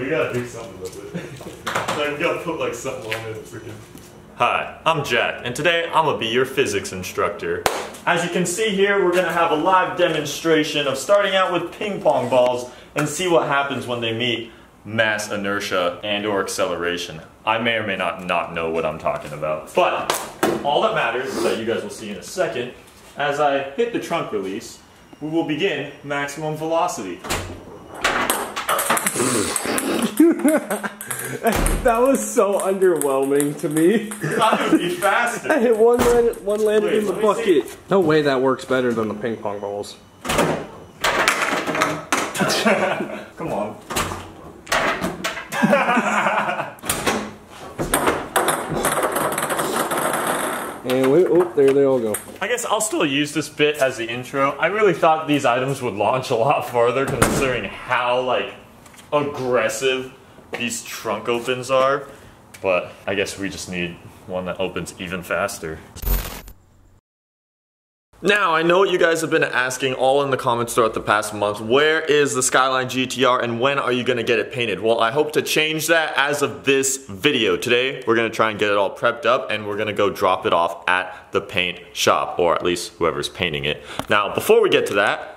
we gotta do something with it. Like, we gotta put like something on it. Freaking. Hi, I'm Jack, and today I'm gonna be your physics instructor. As you can see here, we're gonna have a live demonstration of starting out with ping pong balls and see what happens when they meet mass inertia and or acceleration. I may or may not know what I'm talking about. But all that matters is that you guys will see in a second, as I hit the trunk release, we will begin maximum velocity. That was so underwhelming to me. I thought it would be faster. I hit one landed in the bucket. See. No way that works better than the ping pong balls. Come on. And wait, oh, there they all go. I guess I'll still use this bit as the intro. I really thought these items would launch a lot farther considering how, like, aggressive these trunk opens are. But I guess we just need one that opens even faster. Now, I know what you guys have been asking all in the comments throughout the past month. Where is the Skyline GTR and when are you gonna get it painted? Well, I hope to change that as of this video. Today, we're gonna try and get it all prepped up and we're gonna go drop it off at the paint shop, or at least whoever's painting it. Now, before we get to that,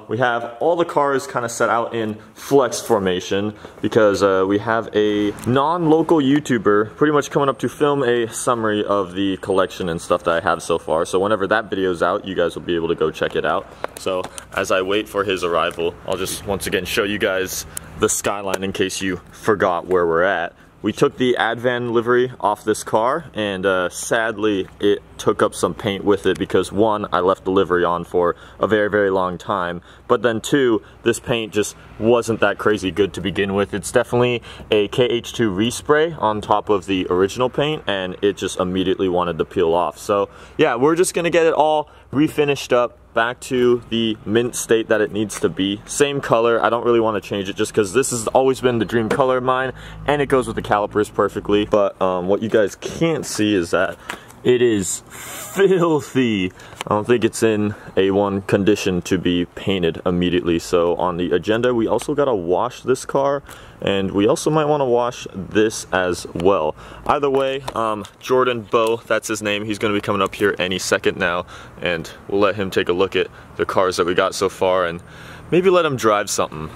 we have all the cars kind of set out in flex formation because we have a non-local YouTuber pretty much coming up to film a summary of the collection and stuff that I have so far. So whenever that video's out, you guys will be able to go check it out. So as I wait for his arrival, I'll just once again show you guys the Skyline in case you forgot where we're at. We took the Advan livery off this car and sadly it took up some paint with it because one, I left the livery on for a very, very long time, but then two, this paint just wasn't that crazy good to begin with. It's definitely a KH2 respray on top of the original paint and it just immediately wanted to peel off. So yeah, we're just gonna get it all refinished up back to the mint state that it needs to be. Same color, I don't really want to change it just because this has always been the dream color of mine and it goes with the calipers perfectly. But what you guys can't see is that it is filthy. I don't think it's in A1 condition to be painted immediately. So on the agenda, we also gotta wash this car and we also might want to wash this as well. Either way, Jordan Bo, that's his name, he's gonna be coming up here any second now and we'll let him take a look at the cars that we got so far and maybe let him drive something.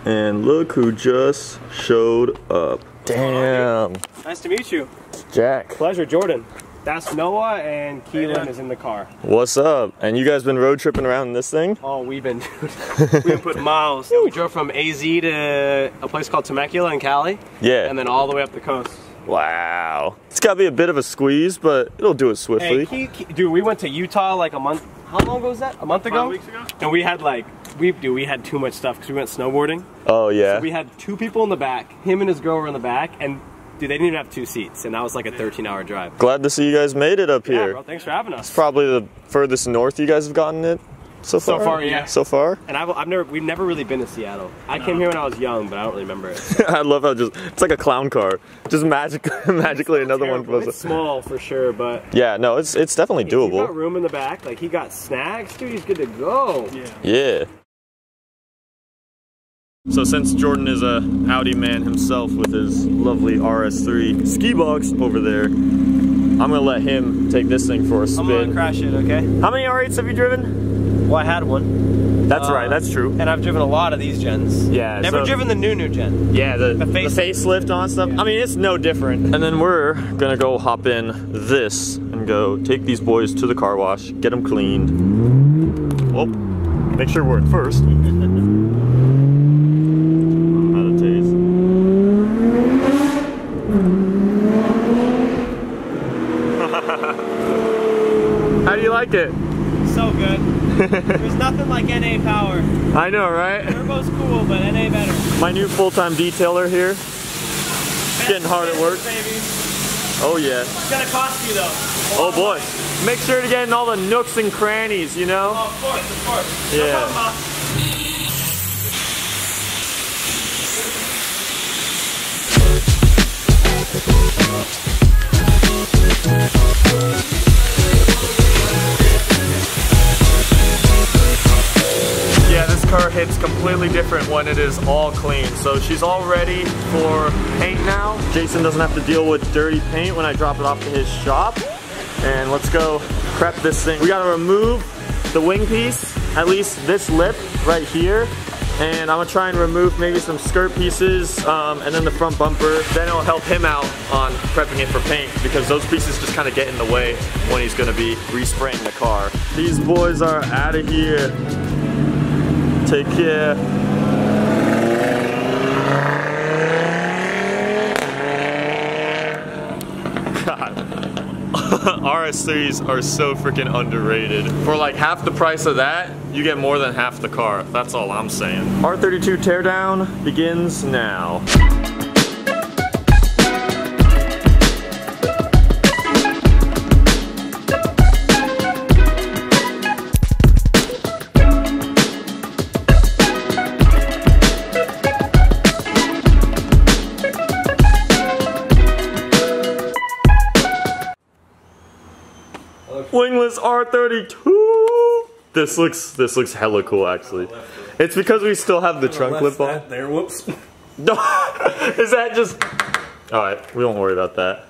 And look who just showed up. Damn. Nice to meet you. Jack. Pleasure, Jordan. That's Noah and Keelan is in the car. What's up? And you guys been road tripping around in this thing? Oh, we've been putting miles. We drove from AZ to a place called Temecula in Cali. Yeah. And then all the way up the coast. Wow. It's gotta be a bit of a squeeze, but it'll do it swiftly. Hey, dude, we went to Utah like a month. How long ago was that? A month ago? 5 weeks ago. And we had like, we had too much stuff because we went snowboarding. Oh yeah. So we had 2 people in the back. Him and his girl were in the back, and dude, they didn't even have 2 seats, and that was like a 13-hour drive. Glad to see you guys made it up here. Yeah, bro, thanks for having us. It's probably the furthest north you guys have gotten it so far. So far, yeah. So far? And we've never really been to Seattle. I came here when I was young, but I don't really remember it. I love how it's like a clown car. Just magically another one goes up. It's small for sure, but yeah, no, it's definitely doable. He got room in the back, like he got snacks, dude, he's good to go. Yeah. So since Jordan is a Audi man himself with his lovely RS3 ski box over there, I'm gonna let him take this thing for a spin. I'm gonna crash it, okay? How many R8s have you driven? Well, I had one. That's right, that's true. And I've driven a lot of these gens. Yeah. Never driven the new gen. Yeah, the facelift on stuff. Yeah. I mean, it's no different. And then we're gonna go hop in this and go take these boys to the car wash, get them cleaned. Well, make sure we're in first. How do you like it? So good. There's nothing like NA power. I know, right? Turbo's cool, but NA better. My new full-time detailer here. Getting hard at work. Baby. Oh yeah. It's gonna cost you though. Oh boy. Make sure to get in all the nooks and crannies, you know? Oh, of course. Yeah. No problem, her hits completely different when it is all clean. So she's all ready for paint now. Jason doesn't have to deal with dirty paint when I drop it off to his shop. And let's go prep this thing. We gotta remove the wing piece, at least this lip right here. And I'm gonna try and remove maybe some skirt pieces and then the front bumper. Then it'll help him out on prepping it for paint because those pieces just kind of get in the way when he's gonna be respraying the car. These boys are out of here. Take care. God. RS3s are so freaking underrated. For like half the price of that, you get more than half the car. That's all I'm saying. R32 teardown begins now. Wingless R32. This looks hella cool actually. It's because we still have the trunk lip on. There, whoops. No, is that just? All right, we won't worry about that.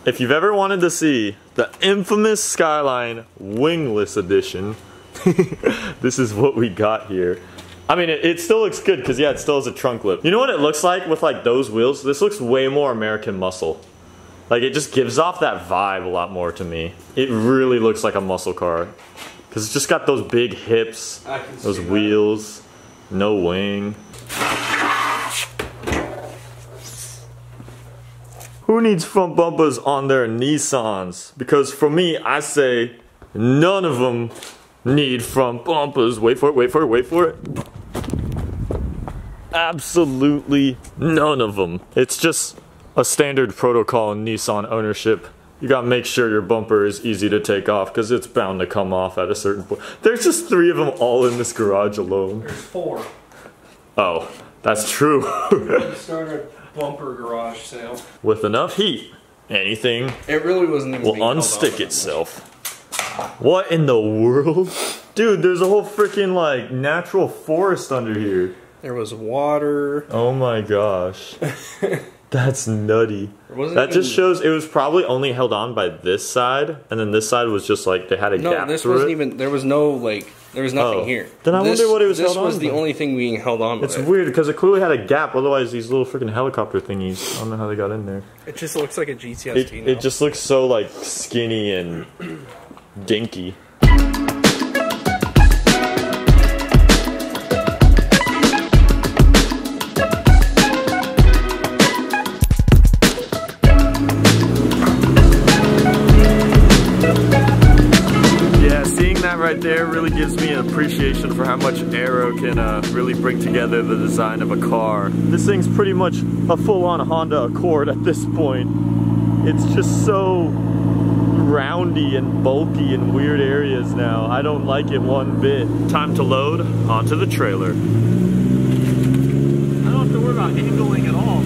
If you've ever wanted to see the infamous Skyline wingless edition, this is what we got here. I mean, it still looks good because yeah, it still has a trunk lip. You know what it looks like with like those wheels? This looks way more American muscle. Like it just gives off that vibe a lot more to me. It really looks like a muscle car. Cause it's just got those big hips, those wheels, no wing. Who needs front bumpers on their Nissans? Because for me, I say none of them need front bumpers. Wait for it, wait for it, wait for it. Absolutely none of them. It's just a standard protocol in Nissan ownership. You gotta make sure your bumper is easy to take off because it's bound to come off at a certain point. There's just 3 of them all in this garage alone. There's 4. Oh, that's true. Started a bumper garage sale. With enough heat, anything It really wasn't even will unstick itself. What in the world? Dude, there's a whole freaking like natural forest under here. There was water. Oh my gosh. That's nutty. That just shows it was probably only held on by this side, and then this side was just like they had a gap. No, this wasn't even. There was no like. There was nothing here. Then I wonder what it was held on. This was the only thing being held on by. It's weird because it clearly had a gap. Otherwise, these little freaking helicopter thingies. I don't know how they got in there. It just looks like a GTS. It just looks so like skinny and dinky. Right there really gives me an appreciation for how much aero can really bring together the design of a car. This thing's pretty much a full-on Honda Accord at this point. It's just so roundy and bulky in weird areas now. I don't like it one bit. Time to load onto the trailer. I don't have to worry about angling at all.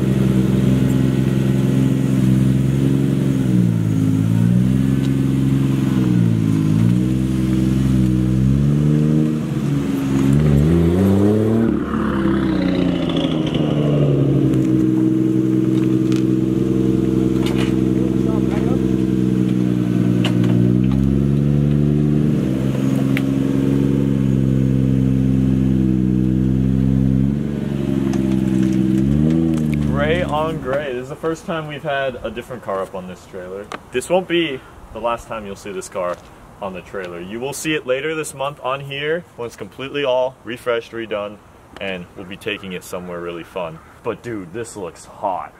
On gray. This is the first time we've had a different car up on this trailer. This won't be the last time you'll see this car on the trailer. You will see it later this month on here when it's completely all refreshed, redone, and we'll be taking it somewhere really fun. But dude, this looks hot.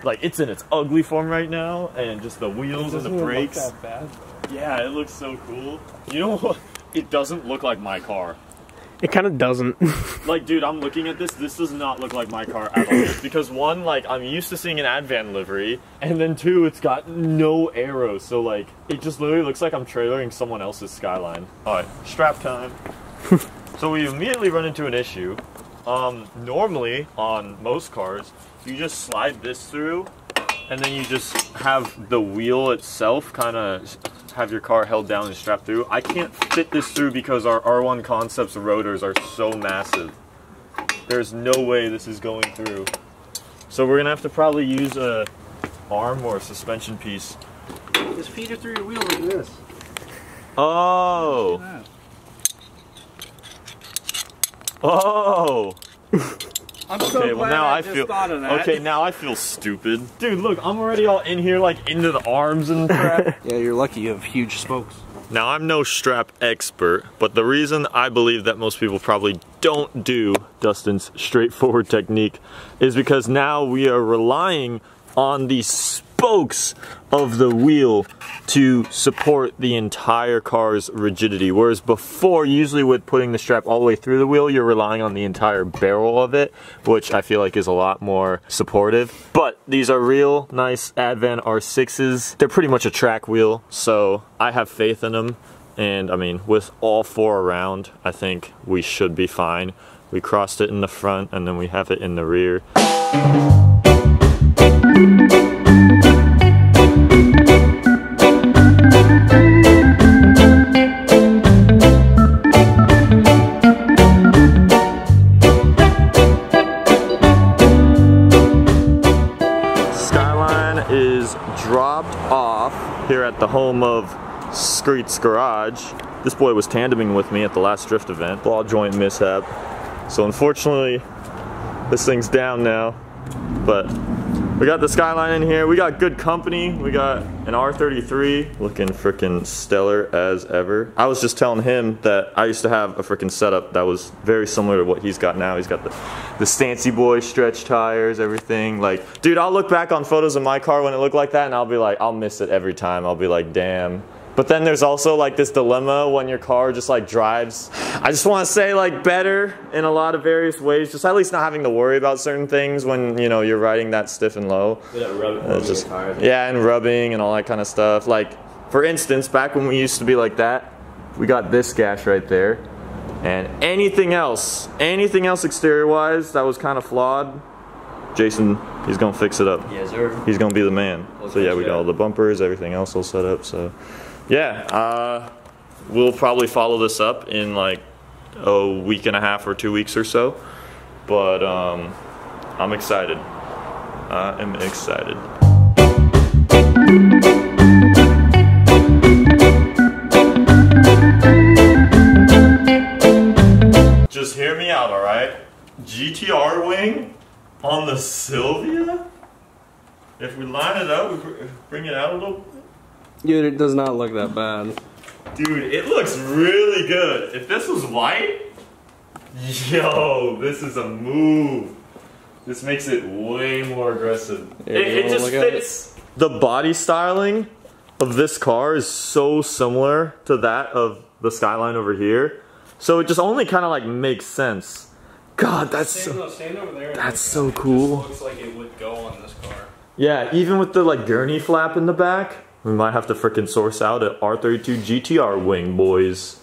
Like it's in its ugly form right now, and just the wheels and the brakes. Look that bad. Yeah, it looks so cool. You know what? It doesn't look like my car. It kind of doesn't. Like, dude, I'm looking at this. This does not look like my car at all. Because one, like, I'm used to seeing an Advan livery, and then two, it's got no aero. So, like, it just literally looks like I'm trailering someone else's Skyline. All right, strap time. So we immediately run into an issue. Normally, on most cars, you just slide this through, and then you just have the wheel itself kind of have your car held down and strapped through. I can't fit this through because our R1 Concepts rotors are so massive. There's no way this is going through. So we're gonna have to probably use a arm or a suspension piece. Just feed it through your wheel like this. Oh. Oh. I'm so okay, glad well now I just feel thought of that. okay. Now I feel stupid, dude. Look, I'm already all in here, like into the arms and crap. Yeah, you're lucky you have huge spokes. Now I'm no strap expert, but the reason I believe that most people probably don't do Dustin's straightforward technique is because now we are relying on the spokes of the wheel to support the entire car's rigidity. Whereas before, usually with putting the strap all the way through the wheel, you're relying on the entire barrel of it, which I feel like is a lot more supportive. But these are real nice Advan R6s. They're pretty much a track wheel, so I have faith in them. And I mean, with all four around, I think we should be fine. We crossed it in the front and then we have it in the rear. Skyline is dropped off here at the home of Screet's Garage. This boy was tandeming with me at the last drift event. Ball joint mishap. So unfortunately, this thing's down now. But we got the Skyline in here. We got good company. We got an R32 looking freaking stellar as ever. I was just telling him that I used to have a freaking setup that was very similar to what he's got now. He's got the Stancy Boy stretch tires, everything. Like, dude, I'll look back on photos of my car when it looked like that and I'll be like, I'll miss it every time. I'll be like, damn. But then there's also like this dilemma when your car just like drives. I just want to say like better in a lot of various ways. Just at least not having to worry about certain things when, you know, you're riding that stiff and low. Yeah, and rubbing and all that kind of stuff. Like, for instance, back when we used to be like that, we got this gash right there. And anything else exterior wise that was kind of flawed, Jason, he's gonna fix it up. Yes, sir. He's gonna be the man. So yeah, we got all the bumpers, everything else all set up, so. Yeah, we'll probably follow this up in like a week and a half or 2 weeks or so. But I'm excited. I am excited. Just hear me out, alright? GTR wing on the Sylvia? If we line it up, we bring it out a little bit. Dude, it does not look that bad. Dude, it looks really good. If this was white, yo, this is a move. This makes it way more aggressive. It just fits. The body styling of this car is so similar to that of the Skyline over here. So it just only kind of like makes sense. God, that's so cool. Looks like it would go on this car. Yeah, even with the like gurney flap in the back. We might have to frickin' source out an R32 GTR wing, boys.